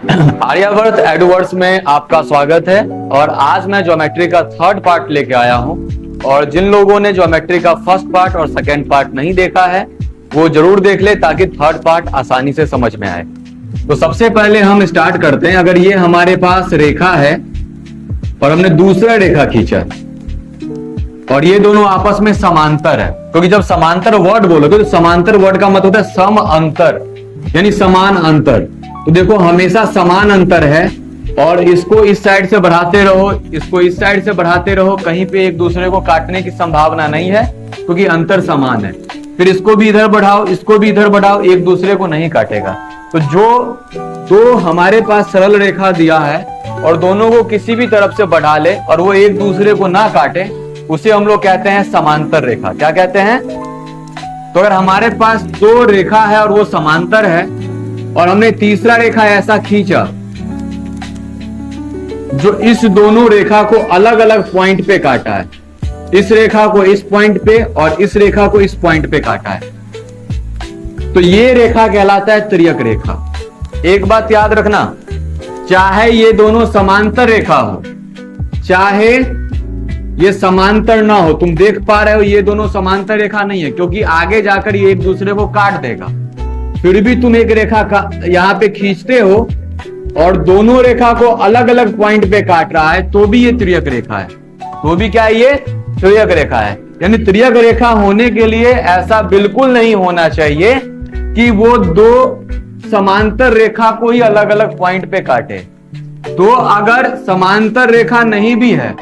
Aryavart Edwards में आपका स्वागत है। और आज मैं ज्योमेट्री का थर्ड पार्ट लेके आया हूं। और जिन लोगों ने ज्योमेट्री का फर्स्ट पार्ट और सेकंड पार्ट नहीं देखा है वो जरूर देख ले, ताकि थर्ड पार्ट आसानी से समझ में आए। तो सबसे पहले हम स्टार्ट करते हैं। अगर ये हमारे पास रेखा है और हमने दूसरा रेखा खींचा और ये दोनों आपस में समांतर है, क्योंकि जब समांतर वर्ड बोलोगे तो समांतर वर्ड का मतलब होता है सम अंतर, यानी समान अंतर। तो देखो हमेशा समान अंतर है और इसको इस साइड से बढ़ाते रहो, इसको इस साइड से बढ़ाते रहो, कहीं पे एक दूसरे को काटने की संभावना नहीं है क्योंकि अंतर समान है। फिर इसको भी इधर बढ़ाओ, इसको भी इधर बढ़ाओ, एक दूसरे को नहीं काटेगा। तो जो दो हमारे पास सरल रेखा दिया है और दोनों को किसी भी तरफ से बढ़ा ले और वो एक दूसरे को ना काटे, उसे हम लोग कहते हैं समांतर रेखा। क्या कहते हैं? तो अगर हमारे पास दो रेखा है और वो समांतर है और हमने तीसरा रेखा ऐसा खींचा जो इस दोनों रेखा को अलग अलग पॉइंट पे काटा है, इस रेखा को इस पॉइंट पे और इस रेखा को इस पॉइंट पे काटा है, तो ये रेखा कहलाता है तिर्यक रेखा। एक बात याद रखना, चाहे ये दोनों समांतर रेखा हो चाहे ये समांतर ना हो, तुम देख पा रहे हो ये दोनों समांतर रेखा नहीं है क्योंकि आगे जाकर ये एक दूसरे को काट देगा। फिर भी तुम एक रेखा का यहां पे खींचते हो और दोनों रेखा को अलग अलग पॉइंट पे काट रहा है, तो भी ये तिर्यक रेखा है। तो भी क्या है? ये तिर्यक रेखा है। यानी तिर्यक रेखा होने के लिए ऐसा बिल्कुल नहीं होना चाहिए कि वो दो समांतर रेखा को ही अलग अलग पॉइंट पे काटे। तो अगर समांतर रेखा नहीं भी है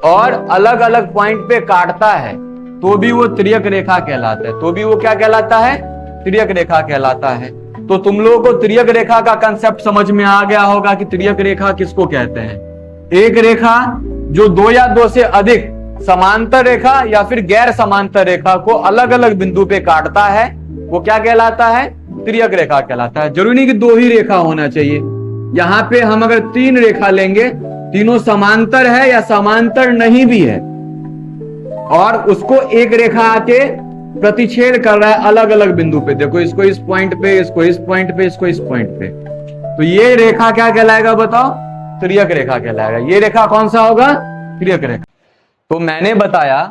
और अलग अलग पॉइंट पे काटता है तो भी वो तिर्यक रेखा कहलाता है। तो भी वो क्या कहलाता है? तिर्यक रेखा कहलाता है। तो तुम लोगों को तिर्यक रेखा का कंसेप्ट समझ में आ गया होगा कि तिर्यक रेखा किसको कहते हैं। एक रेखा जो दो या दो से अधिक समांतर रेखा या फिर गैर समांतर रेखा को अलग अलग बिंदु पे काटता है वो क्या कहलाता है? तिर्यक रेखा कहलाता है। जरूरी नहीं कि दो ही रेखा होना चाहिए। यहां पे हम अगर तीन रेखा लेंगे, तीनों समांतर है या समांतर नहीं भी है, और उसको एक रेखा आके प्रतिच्छेद कर रहा है अलग अलग बिंदु पे, देखो इसको इस पॉइंट पे, इसको इस पॉइंट पे, इसको इस पॉइंट पे, तो ये रेखा क्या कहलाएगा बताओ? तिर्यक रेखा कहलाएगा। ये रेखा कौन सा होगा? तिर्यक रेखा। तो मैंने बताया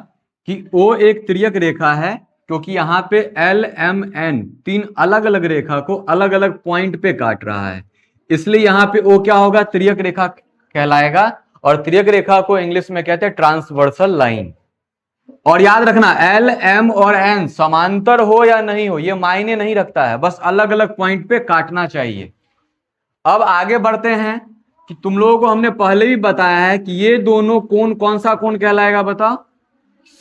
कि O एक तिर्यक रेखा है क्योंकि यहाँ पे L, M, N तीन अलग अलग रेखा को अलग अलग पॉइंट पे काट रहा है, इसलिए यहाँ पे O क्या होगा? तिर्यक रेखा कहलाएगा। और तिर्यक रेखा को इंग्लिश में कहते हैं ट्रांसवर्सल लाइन। और याद रखना L, M और N समांतर हो या नहीं हो ये मायने नहीं रखता है, बस अलग अलग पॉइंट पे काटना चाहिए। अब आगे बढ़ते हैं कि तुम लोगों को हमने पहले भी बताया है कि ये दोनों कोण कौन सा कोण कहलाएगा बताओ?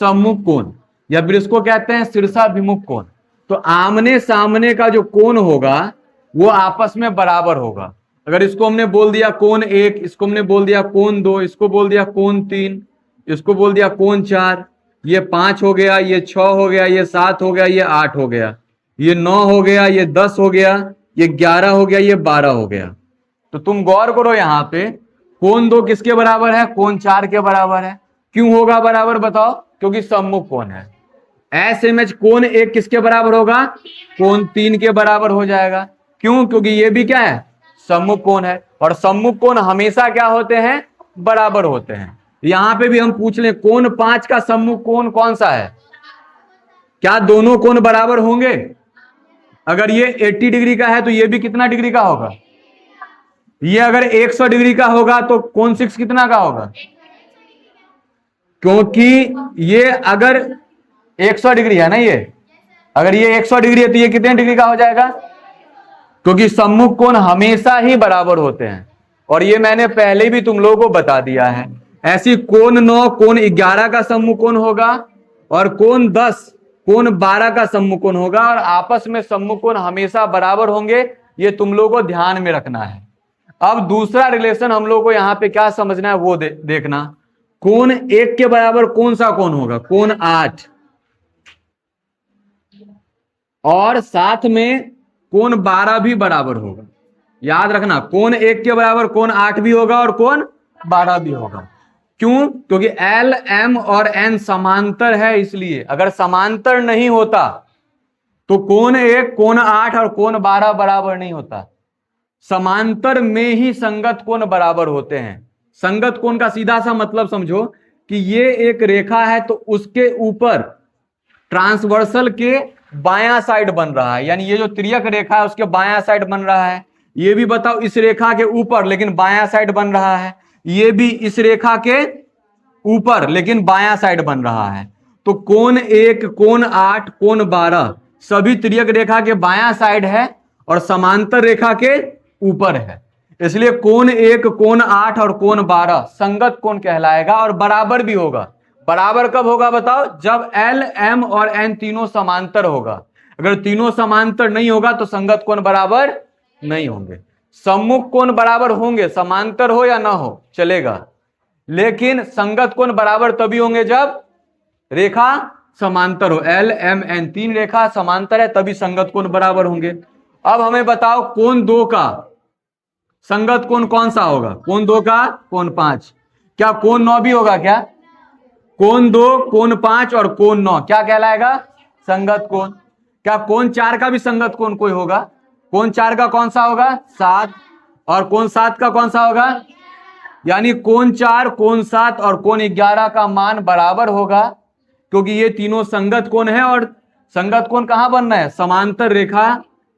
सम्मुख कोण, या फिर इसको कहते हैं शीर्षाभिमुख कोण। तो आमने सामने का जो कोण होगा वो आपस में बराबर होगा। अगर इसको हमने बोल दिया कोण 1, इसको हमने बोल दिया कोण 2, इसको बोल दिया कोण 3, इसको बोल दिया कोण 4, ये 5 हो गया, ये 6 हो गया, ये 7 हो गया, ये 8 हो गया, ये 9 हो गया, ये 10 हो गया, ये 11 हो गया, ये 12 हो गया। तो तुम गौर करो यहाँ पे कोण 2 किसके बराबर है? कोण 4 के बराबर है। क्यों होगा बराबर बताओ? क्योंकि सम्मुख कोण है। ऐसे में कोण 1 किसके बराबर होगा? कोण 3 के बराबर हो जाएगा। क्यों? क्योंकि ये भी क्या है? सम्मुख कोण है। और सम्मुख कोण हमेशा क्या होते हैं? बराबर होते हैं। यहां पे भी हम पूछ लें कोण 5 का सम्मुख कोण कौन सा है? क्या दोनों कोण बराबर होंगे? अगर ये 80 डिग्री का है तो ये भी कितना डिग्री का होगा? ये अगर 100 डिग्री का होगा तो कोण 6 कितना का होगा? क्योंकि ये अगर 100 डिग्री है ना, ये अगर ये 100 डिग्री है तो ये कितने डिग्री का हो जाएगा? क्योंकि सम्मुख कोण हमेशा ही बराबर होते हैं। और ये मैंने पहले भी तुम लोगों को बता दिया है। ऐसी कोण 9 कोण 11 का सम्मुख कोण होगा और कोण 10 कोण 12 का सम्मुख कोण होगा, और आपस में सम्मुख कोण हमेशा बराबर होंगे। ये तुम लोगों को ध्यान में रखना है। अब दूसरा रिलेशन हम लोग को यहाँ पे क्या समझना है वो देखना। कोण 1 के बराबर कौन सा कोण होगा? कोण 8। और साथ में कोण 12 भी बराबर होगा। याद रखना कोण 1 के बराबर कोण 8 भी होगा और कोण 12 भी होगा। क्यों? क्योंकि L, M और N समांतर है, इसलिए। अगर समांतर नहीं होता तो कोण 1, कोण 8 और कोण 12 बराबर नहीं होता। समांतर में ही संगत कोण बराबर होते हैं। संगत कोण का सीधा सा मतलब समझो कि ये एक रेखा है तो उसके ऊपर ट्रांसवर्सल के बायां साइड बन रहा है, यानी ये जो तिर्यक रेखा है उसके बायां साइड बन रहा है। ये भी बताओ इस रेखा के ऊपर लेकिन बायां साइड बन रहा है, ये भी इस रेखा के ऊपर लेकिन बायां साइड बन रहा है। तो कोण 1, कोण 8, कोण 12 सभी तिर्यक रेखा के बायां साइड है और समांतर रेखा के ऊपर है, इसलिए कोण 1, कोण 8 और कोण 12 संगत कोण कहलाएगा और बराबर भी होगा। बराबर कब होगा बताओ? जब L, M और N तीनों समांतर होगा। अगर तीनों समांतर नहीं होगा तो संगत कोण बराबर नहीं होंगे। सम्मुख कोण बराबर होंगे, समांतर हो या ना हो चलेगा, लेकिन संगत कोण बराबर तभी होंगे जब रेखा समांतर हो। L, M, N तीन रेखा समांतर है तभी संगत कोण बराबर होंगे। अब हमें बताओ कोण 2 का संगत कोण कौन सा होगा? कोण 2 का कोण 5। क्या कोण 9 भी होगा? क्या कोण 2, कोण 5 और कोण 9 क्या कहलाएगा? संगत कोण। क्या कोण 4 का भी संगत कोण कोई होगा? कोण 4 का कौन सा होगा? 7। और कोण 7 का कौन सा होगा? यानी कोण 4, कोण 7 और कोण 11 का मान बराबर होगा, क्योंकि ये तीनों संगत कोण है और संगत कोण कहां बन रहा है? समांतर रेखा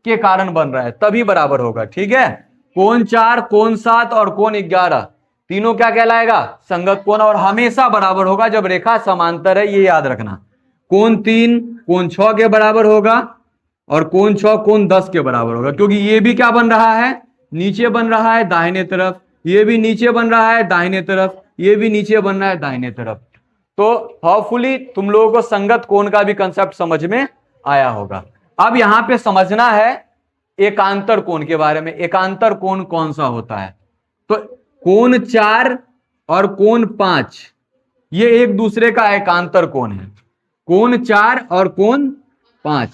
के कारण बन रहा है, तभी बराबर होगा। ठीक है, कोण 4, कोण 7 और कोण 11 तीनों क्या कहलाएगा? संगत कोण, और हमेशा बराबर होगा जब रेखा समांतर है, ये याद रखना। कोण 3 कोण 6 के बराबर होगा और कोण 6 कोण 10 के बराबर होगा, क्योंकि ये भी क्या बन रहा है? नीचे बन रहा है दाहिने तरफ, ये भी नीचे बन रहा है दाहिने तरफ, ये भी नीचे बन रहा है दाहिने तरफ। तो होपफुली तुम लोगों को संगत कोण का भी कंसेप्ट समझ में आया होगा। अब यहां पे समझना है एकांतर कोण के बारे में। एकांतर कोण कौन सा होता है? तो कोण 4 और कोण 5 ये एक दूसरे का एकांतर कोण है। कोण 4 और कोण 5,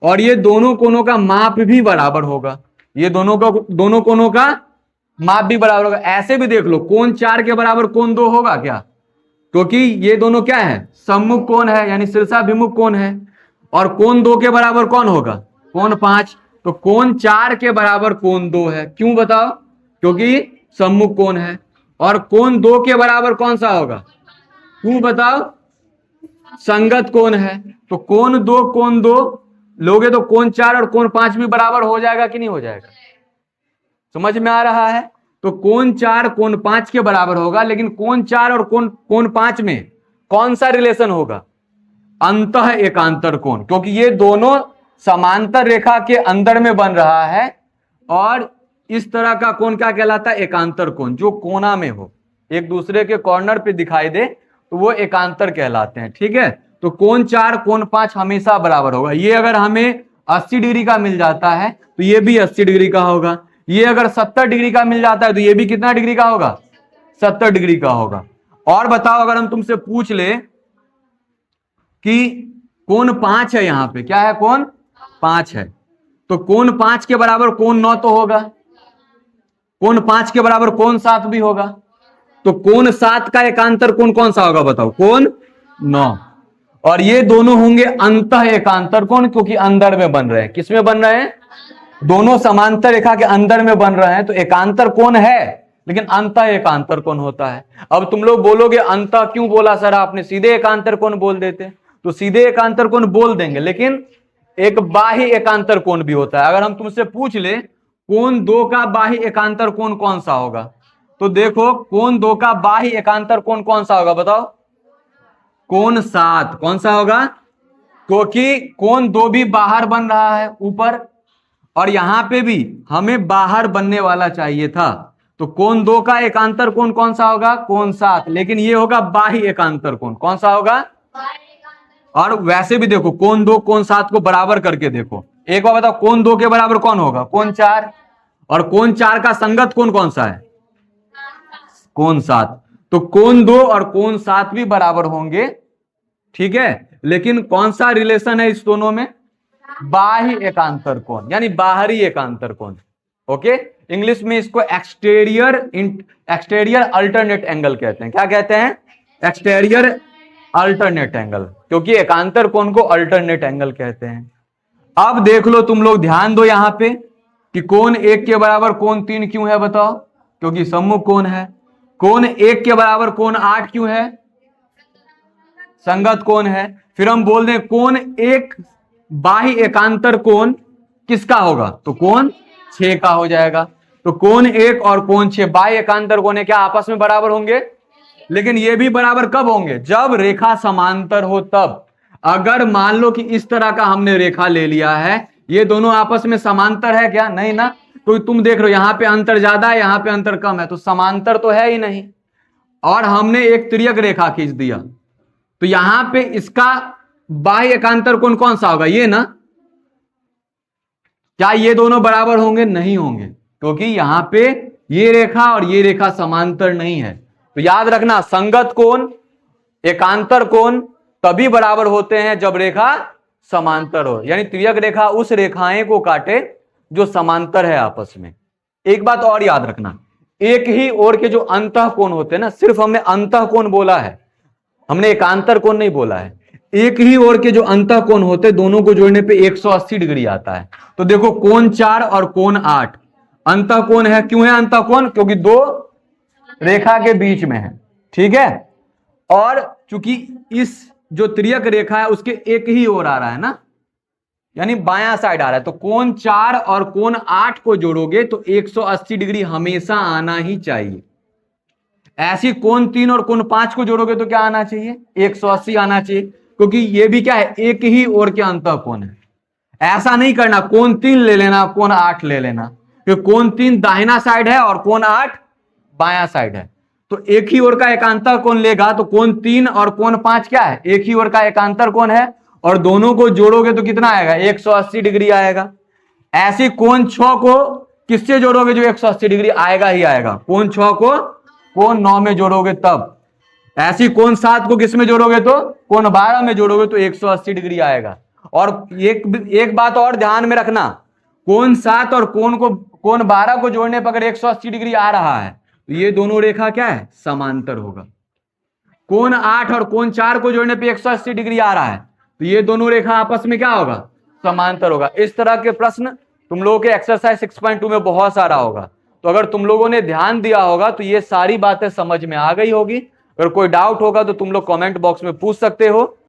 और ये दोनों कोणों का माप भी बराबर होगा। ये दोनों कोणों का माप भी बराबर होगा। ऐसे भी देख लो, कोण 4 के बराबर कोण 2 होगा क्या? क्योंकि ये दोनों क्या है? सम्मुख कोण है, यानी शीर्षाभिमुख कोण है। और कोण 2 के बराबर कौन होगा? कोण 5। तो कोण 4 के बराबर कोण 2 है। क्यों बताओ? क्योंकि सम्मुख कोण है। और कोण 2 के बराबर कौन सा होगा? क्यों बताओ? संगत कोण है। तो कोण 2 लोगे तो कोण 4 और कोण 5 भी बराबर हो जाएगा कि नहीं हो जाएगा? समझ में आ रहा है? तो कोण 4 कोण 5 के बराबर होगा, लेकिन कोण 4 और कोण 5 में कौन सा रिलेशन होगा? अंतः एकांतर कोण, क्योंकि ये दोनों समांतर रेखा के अंदर में बन रहा है। और इस तरह का कोण क्या कहलाता है? एकांतर कोण। जो कोना में हो, एक दूसरे के कॉर्नर पे दिखाई दे तो वो एकांतर कहलाते हैं। ठीक है, तो कोण 4 कोण 5 हमेशा बराबर होगा। ये अगर हमें 80 डिग्री का मिल जाता है तो ये भी 80 डिग्री का होगा। ये अगर 70 डिग्री का मिल जाता है तो ये भी कितना डिग्री का होगा? 70 डिग्री का होगा। और बताओ, अगर हम तुमसे पूछ ले कि कोण 5 है, यहां पे क्या है? कोण 5 है, तो कोण 5 के बराबर कोण 9 तो होगा। कोण 5 के बराबर कोण 7 भी होगा। तो कोण 7 का एकांतर कोण कौन सा होगा बताओ? कोण 9। और ये दोनों होंगे अंतः एकांतर कोण, क्योंकि अंदर में बन रहे हैं। किस में बन रहे हैं? दोनों समांतर रेखा के अंदर में बन रहे हैं, तो एकांतर कोण है, लेकिन अंतः एकांतर कोण होता है। अब तुम लोग बोलोगे अंतः क्यों बोला सर आपने? सीधे एकांतर कोण बोल देते। तो सीधे एकांतर कोण बोल देंगे, लेकिन एक बाह्य एकांतर कोण भी होता है। अगर हम तुमसे पूछ ले कोण 2 का बाह्य एकांतर कोण कौन सा होगा, तो देखो कोण 2 का बाह्य एकांतर कोण कौन सा होगा बताओ? कोण 7। कौन सा होगा? क्योंकि कोण 2 भी बाहर बन रहा है ऊपर, और यहां पे भी हमें बाहर बनने वाला चाहिए था। तो कोण 2 का एकांतर कोण कौन सा होगा? कोण 7। लेकिन ये होगा बाह्य एकांतर कोण। कौन सा होगा? और वैसे भी देखो, कोण 2 कोण 7 को बराबर करके देखो। एक बार बताओ, कोण 2 के बराबर कौन होगा? कोण 4। और कोण 4 का संगत कोण कौन सा है? कोण 7। तो कोण 2 और कोण 7 भी बराबर होंगे। ठीक है, लेकिन कौन सा रिलेशन है इस दोनों में? बाह्य एकांतर कोण, यानी बाहरी एकांतर कोण। ओके, इंग्लिश में इसको एक्सटेरियर अल्टरनेट एंगल कहते हैं। क्या कहते हैं? एक्सटेरियर अल्टरनेट एंगल, क्योंकि एकांतर कोण को अल्टरनेट एंगल कहते हैं। अब देख लो तुम लोग, ध्यान दो यहां पे। कि कोण 1 के बराबर कोण 3 क्यों है बताओ? क्योंकि सम्मुख कोण है। कोण 1 के बराबर कोण 8 क्यों है? संगत कोण है। फिर हम बोल दें कोण 1 बाह्य एकांतर कोण किसका होगा? तो कोण 6 का हो जाएगा। तो कोण 1 और कोण 6 बाह्य एकांतर कोण है, क्या आपस में बराबर होंगे? लेकिन ये भी बराबर कब होंगे? जब रेखा समांतर हो तब। अगर मान लो कि इस तरह का हमने रेखा ले लिया है, ये दोनों आपस में समांतर है क्या? नहीं ना। तो तुम देख रहे हो यहां पे अंतर ज्यादा है, यहां पे अंतर कम है, तो समांतर तो है ही नहीं। और हमने एक तिर्यक रेखा खींच दिया, तो यहां पे इसका बाह्य एकांतर कोण कौन सा होगा? ये ना। क्या ये दोनों बराबर होंगे? नहीं होंगे, क्योंकि यहां पे ये रेखा और ये रेखा समांतर नहीं है। तो याद रखना, संगत कोण, एकांतर कोण तभी बराबर होते हैं जब रेखा समांतर हो, यानी तिर्यक रेखा उस रेखाएं को काटे जो समांतर है आपस में। एक बात और याद रखना, एक ही ओर के जो अंतः कोण होते हैं ना, सिर्फ हमने अंतः कोण बोला है, हमने एकांतर कोण नहीं बोला है। एक ही ओर के जो अंतः कोण होते हैं, दोनों को जोड़ने पे 180 डिग्री आता है। तो देखो कोण 4 और कोण 8 अंतः कोण है। क्यों है अंतः कोण? क्योंकि दो रेखा के बीच में है, ठीक है। और चूंकि इस जो तिर्यक रेखा है उसके एक ही ओर आ रहा है ना, यानी बायां साइड आ रहा है, तो कोण 4 और कोण 8 को जोड़ोगे तो 180 डिग्री हमेशा आना ही चाहिए। ऐसी कोण 3 और कोण 5 को जोड़ोगे तो क्या आना चाहिए? 180 आना चाहिए, क्योंकि ये भी क्या है? एक ही ओर के अंतः कोण है। ऐसा नहीं करना कोण 3 ले लेना, कोण 8 ले लेना, क्योंकि कोण 3 दाहिना साइड है और कोण 8 बायां साइड है। तो एक ही ओर का एकांतर कोण लेगा तो कोण 3 और कोण 5 क्या है? एक ही ओर का एकांतर कोण है, और दोनों को जोड़ोगे तो कितना आएगा? 180 डिग्री आएगा। ऐसी कोण 6 को किससे जोड़ोगे जो 180 डिग्री आएगा ही आएगा? कोण 6 को कोण 9 में जोड़ोगे तब। ऐसी कोण 7 को किस में जोड़ोगे? तो कोण 12 में जोड़ोगे तो 180 डिग्री आएगा। और एक बात और ध्यान में रखना, कोण 7 और कोण 12 को जोड़ने पर अगर 180 डिग्री आ रहा है तो ये दोनों रेखा क्या है? समांतर होगा। कोण 8 और कोण 4 को जोड़ने पे 180 डिग्री आ रहा है तो ये दोनों रेखा आपस में क्या होगा? समांतर होगा। इस तरह के प्रश्न तुम लोगों के एक्सरसाइज 6.2 में बहुत सारा होगा। तो अगर तुम लोगों ने ध्यान दिया होगा तो ये सारी बातें समझ में आ गई होगी। अगर कोई डाउट होगा तो तुम लोग कमेंट बॉक्स में पूछ सकते हो।